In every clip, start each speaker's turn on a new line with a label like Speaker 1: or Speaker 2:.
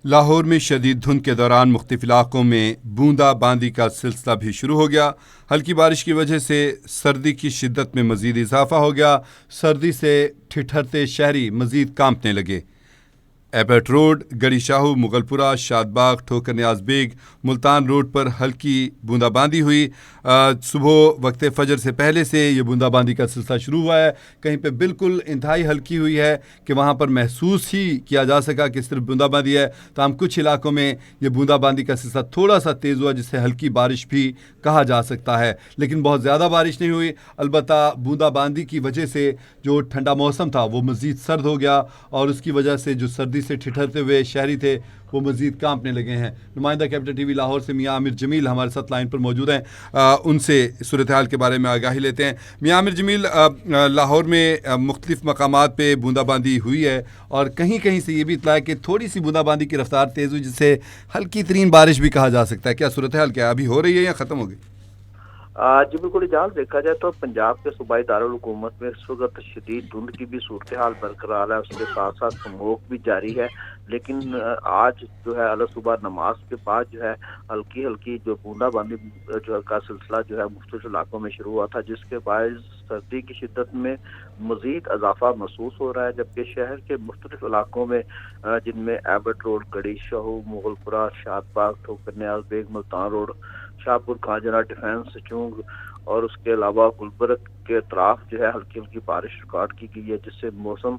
Speaker 1: لاہور میں شدید دھند کے دوران مختلف علاقوں میں بوندا باندی کا سلسلہ بھی شروع ہو گیا۔ ہلکی بارش کی وجہ سے سردی کی شدت میں مزید اضافہ ہو گیا۔ سردی سے ٹھٹھرتے شہری مزید کانپنے لگے۔ ایبٹ روڈ، گڑی شاہو، مغل پورہ، شاد باغ، ٹھوکر نیاز بیگ، ملتان روڈ پر ہلکی بوندا باندی ہوئی۔ صبح وقت فجر سے پہلے سے یہ بوندا باندی کا سلسلہ شروع ہوا ہے۔ کہیں پہ بالکل انتہائی ہلکی ہوئی ہے کہ وہاں پر محسوس ہی کیا جا سکا کہ صرف بوندا باندی ہے۔ تاہم کچھ علاقوں میں یہ بوندا باندی کا سلسلہ تھوڑا سا تیز ہوا، جسے ہلکی بارش بھی کہا جا سکتا ہے، لیکن بہت زیادہ بارش نہیں ہوئی۔ البتہ بوندا باندی کی وجہ سے جو ٹھنڈا موسم تھا وہ مزید سرد ہو گیا، اور اس کی وجہ سے جو سردی سے ٹھٹھرتے ہوئے شہری تھے وہ مزید کانپنے لگے ہیں۔ نمائندہ کیپٹل ٹی وی لاہور سے میاں عامر جمیل ہمارے ساتھ لائن پر موجود ہیں، ان سے صورتحال کے بارے میں آگاہی لیتے ہیں۔ میاں عامر جمیل، لاہور میں مختلف مقامات پہ بوندا باندی ہوئی ہے، اور کہیں کہیں سے یہ بھی اطلاع ہے کہ تھوڑی سی بوندا باندی کی رفتار تیز ہوئی، جسے ہلکی ترین بارش بھی کہا جا سکتا ہے۔ کیا صورتحال کیا ابھی ہو رہی ہے یا ختم ہو گئی؟
Speaker 2: جی بالکل اجاز، دیکھا جائے تو پنجاب کے صوبائی دارالحکومت میں اس وقت شدید دھند کی بھی صورتحال برقرار ہے، اس کے ساتھ ساتھ سموک بھی جاری ہے، لیکن آج جو ہے اعلی صبح نماز کے بعد جو ہے ہلکی ہلکی جو بوندا باندی جو کا سلسلہ جو ہے مختلف علاقوں میں شروع ہوا تھا، جس کے باعث سردی کی شدت میں مزید اضافہ محسوس ہو رہا ہے، جبکہ شہر کے مختلف علاقوں میں جن میں ایبٹ روڈ، گڑی شاہو، مغل پورہ، شاد باغ، ٹھوکر نیاز بیگ، ملتان روڈ، شاہپور، کھاجرا، ڈیفینس چونگ اور اس کے علاوہ گلبرگ کے اطراف جو ہے ہلکی ہلکی بارش ریکارڈ کی گئی ہے، جس سے موسم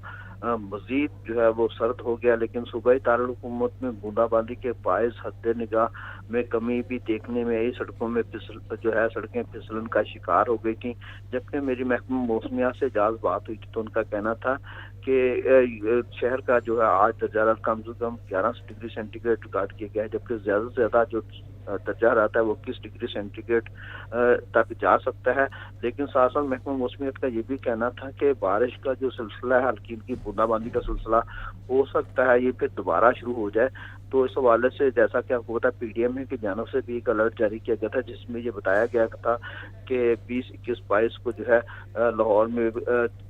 Speaker 2: مزید جو ہے وہ سرد ہو گیا، لیکن صوبائی دارالحکومت میں بوندا باندی کے باعث حد نگاہ میں کمی بھی دیکھنے میں آئی۔ سڑکوں میں سڑکیں پھسلن کا شکار ہو گئی تھیں، جبکہ میری محکمہ موسمیات سے جاز بات ہوئی تھی تو ان کا کہنا تھا کہ شہر کا جو ہے آج درجہ حرارت کم سے کم 11 ڈگری سینٹی گریڈ ریکارڈ کیا گیا ہے، جبکہ زیادہ سے زیادہ جو درجہ رہتا ہے وہ 21 ڈگری سینٹی گریڈ تک جا سکتا ہے۔ لیکن ساتھ ساتھ محکمہ موسمیات کا یہ بھی کہنا تھا کہ بارش کا جو سلسلہ ہے، ہلکی ہلکی بوندا باندی کا سلسلہ ہو سکتا ہے یہ پھر دوبارہ شروع ہو جائے۔ تو اس حوالے سے جیسا کہ آپ کو پتا پی ڈی ایم کی جانب سے بھی ایک الرٹ جاری کیا گیا تھا، جس میں یہ بتایا گیا تھا کہ 20، 21، 22 کو جو ہے لاہور میں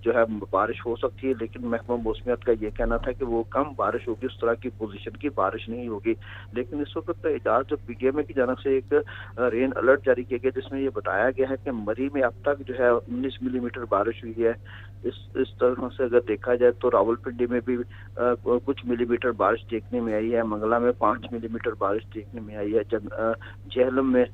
Speaker 2: جو ہے بارش ہو سکتی ہے، لیکن محکمہ موسمیات کا یہ کہنا تھا کہ وہ کم بارش ہوگی، اس طرح کی پوزیشن کی بارش نہیں ہوگی۔ لیکن اس وقت اجاز جو پی ڈی ایم کی جانب سے ایک رین الرٹ جاری کیا گیا، جس میں یہ بتایا گیا ہے کہ مری میں اب تک جو ہے 19 ملی میٹر بارش ہوئی ہے۔ اس طرح سے اگر دیکھا جائے تو راولپنڈی میں بھی کچھ ملی میٹر بارش دیکھنے میں آئی ہے، منگلا میں 5 ملی میٹر بارش دیکھنے میں آئی ہے، جہلم میں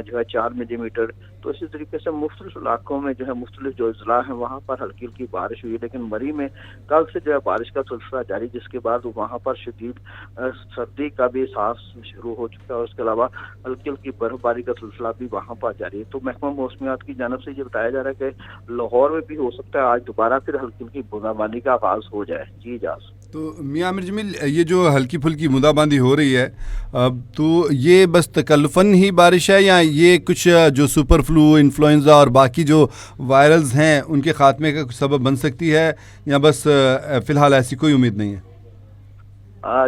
Speaker 2: جو ہے 4 ملی میٹر۔ تو اسی طریقے سے مختلف علاقوں میں جو ہے مختلف جو اضلاع ہیں وہاں پر ہلکی ہلکی بارش ہوئی ہے، لیکن مری میں کل سے جو ہے بارش کا سلسلہ جاری، جس کے بعد وہاں پر شدید سردی کا بھی احساس شروع ہو چکا ہے، اور اس کے علاوہ ہلکی ہلکی برف باری کا سلسلہ بھی وہاں پر جاری ہے۔ تو محکمہ موسمیات کی جانب سے یہ بتایا جا رہا ہے کہ لاہور میں بھی ہو سکتا ہے آج دوبارہ پھر ہلکی ہلکی بوندا باندی کا آغاز ہو جائے۔ جی اجاز۔
Speaker 1: تو میاں عامر جمیل، یہ جو ہلکی پھلکی بوندا باندی ہو رہی ہے، تو یہ بس تکلفاً ہی بارش ہے، یا یہ کچھ جو سپر فلو، انفلوئنزا اور باقی جو وائرلز ہیں ان کے خاتمے کا سبب بن سکتی ہے، یا بس فی الحال ایسی کوئی امید نہیں ہے؟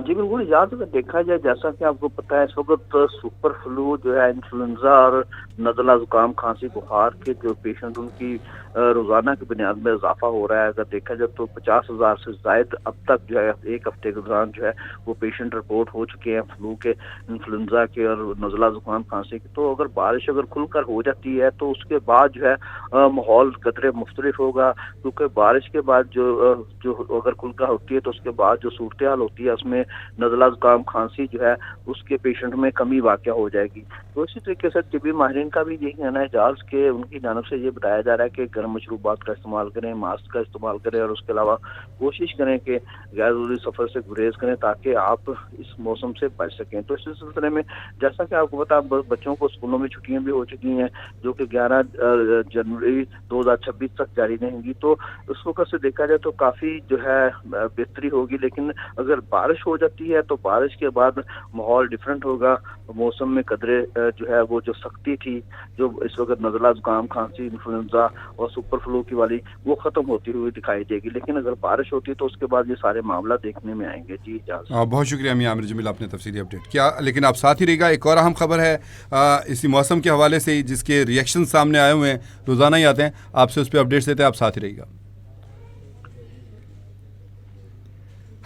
Speaker 2: جی بالکل اجازت، اگر دیکھا جائے جیسا کہ آپ کو پتا ہے اس وقت سپر فلو جو ہے، انفلوئنزا اور نزلہ زکام، کھانسی، بخار کے جو پیشنٹ ان کی روزانہ کی بنیاد میں اضافہ ہو رہا ہے۔ اگر دیکھا جائے تو 50,000 سے زائد اب تک جو ہے ایک ہفتے کے دوران جو ہے وہ پیشنٹ رپورٹ ہو چکے ہیں، فلو کے، انفلوئنزا کے اور نزلہ زکام، کھانسی کے۔ تو اگر بارش کھل کر ہو جاتی ہے تو اس کے بعد جو ہے ماحول قدرے مختلف ہوگا، کیونکہ بارش کے بعد جو اگر کھل کر ہوتی ہے تو اس کے بعد جو صورتحال ہوتی ہے اس میں نزلہ زکام، کھانسی جو ہے اس کے پیشنٹ میں کمی واقع ہو جائے گی۔ تو اسی طریقے سے طبی ماہرین کا بھی یہی کہنا ہے جاز کہ ان کی جانب سے یہ بتایا جا رہا ہے کہ گرم مشروبات کا استعمال کریں، ماسک کا استعمال کریں، اور اس کے علاوہ کوشش کریں کہ غیر ضروری سفر سے گریز کریں تاکہ آپ اس موسم سے بچ سکیں۔ تو اس سلسلے میں جیسا کہ آپ کو پتا بچوں کو اسکولوں میں چھٹیاں بھی ہو چکی ہیں، جو کہ 11 جنوری 2026 تک جاری رہیں گی۔ تو اس وقت سے دیکھا جائے تو کافی جو ہے بہتری ہوگی، لیکن اگر بارش ہو جاتی ہے تو بارش کے بعد ماحول ڈیفرنٹ ہوگا، موسم میں قدرے جو ہے وہ جو سختی تھی، جو اس وقت نزلہ زکام، کھانسی، انفلوئنزا اور سپر فلو کی والی، وہ ختم ہوتی ہوئی دکھائی دے گی۔ لیکن اگر بارش ہوتی ہے تو اس کے بعد یہ سارے معاملہ دیکھنے میں آئیں گے۔ جی اجازت۔
Speaker 1: بہت شکریہ میاں عامر جمیل، آپ نے تفصیلی اپڈیٹ کیا، لیکن آپ ساتھ ہی رہے گا۔ ایک اور اہم خبر ہے اسی موسم کے حوالے سے، جس کے ریئیکشن سامنے آئے ہوئے ہیں، روزانہ ہی آتے ہیں، آپ سے اس پہ اپڈیٹس دیتے ہیں، آپ ساتھ ہی رہے گا۔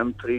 Speaker 2: M3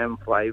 Speaker 2: M5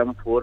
Speaker 2: M4